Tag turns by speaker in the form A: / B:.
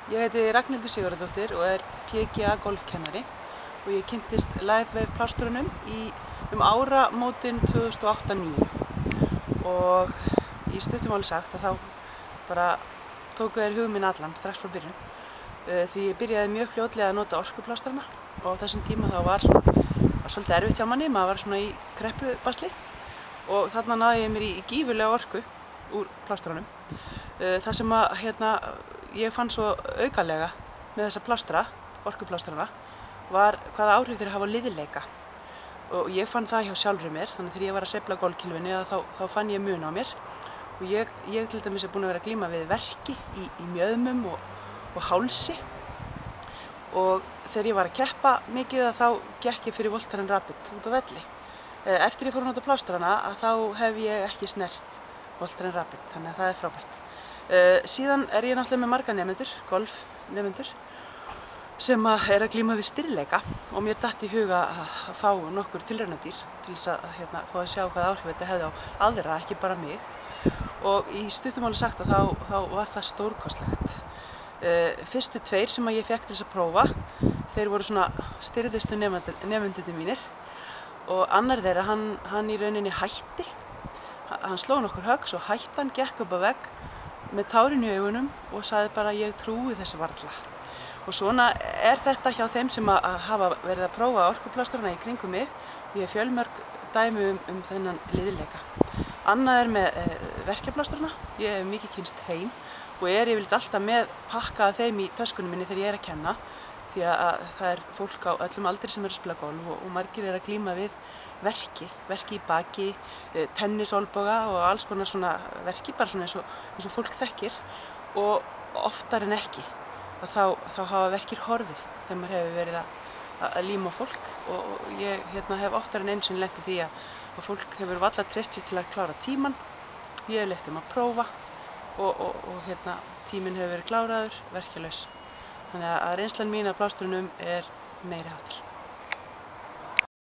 A: Ég heiti Ragnhildur Sigurðardóttir og PGA golfkennari og ég kynntist LiveWave plásturunum áramótin 2008-09 og í stuttu máli sagt að þá bara tóku þeir hug minn allan strax frá byrjun. Því ég byrjaði mjög fljótlega að nota orkuplástrana og á þessum tíma þá var svolítið erfitt hjá manni, maður var svona í kreppubasli og þarna náði ég mér í gífurlega orku úr plástrunum. Það sem ég fann svo aukalega með þessa plástra, orkuplástrana, var hvaða áhrif þeir hafa á liðleika. Og ég fann það hjá sjálfri mér, þannig þegar ég var að sveifla golfkylfunni þá fann ég mun á mér. Og ég til dæmis búin að vera að glíma við verki í mjöðmum og hálsi. Og þegar ég var að keppa mikið þá gekk ég fyrir Voltaren Rapid út á velli. Eftir ég fór að nota plástrana þá hef ég ekki snert Voltaren Rapid, þannig að það er frábært. Síðan ég náttúrulega með marga nemendur, golfnemendur, sem að glíma við stirðleika og mér datt í huga að fá nokkur tilraunadýr til þess að fá að sjá hvaða áhrif þetta hefði á aðra, ekki bara mig. Og í stuttu máli sagt þá var það stórkostlegt. Fyrstu tveir sem ég fékk til þess að prófa, þeir voru svona stirðustu nemendurnir mínir og annar þeirra, hann í rauninni hætti. Hann sló nokkur högg, svo hætti hann, gekk upp á vegg með tárin í augunum og sagði bara ég trúi þessu varla. Og svona þetta hjá þeim sem hafa verið að prófa orkuplástrana í kringum mig. Ég hef fjölmörg dæmi um þennan liðleika. Annað með verkjaplástrana. Ég hef mikið kynnst þeim og yfirleitt alltaf með pakka af þeim í töskunum minni þegar ég að kenna. Því að það fólk á öllum aldri sem að spila golf og margir að glíma við verki í baki, tennisolboga og alls konar svona verki, bara svona eins og fólk þekkir. Og oftar en ekki þá hafa verkir horfið þegar maður hefur verið að líma fólk. Og ég hef oftar en einu sinni lent í því að fólk hefur varla treyst sér til að klára tímann. Ég hef leyft þeim að prófa og tíminn hefur verið kláraður, verkjalaus. Þannig að reynslan mín af plástrunum er meiri háttar.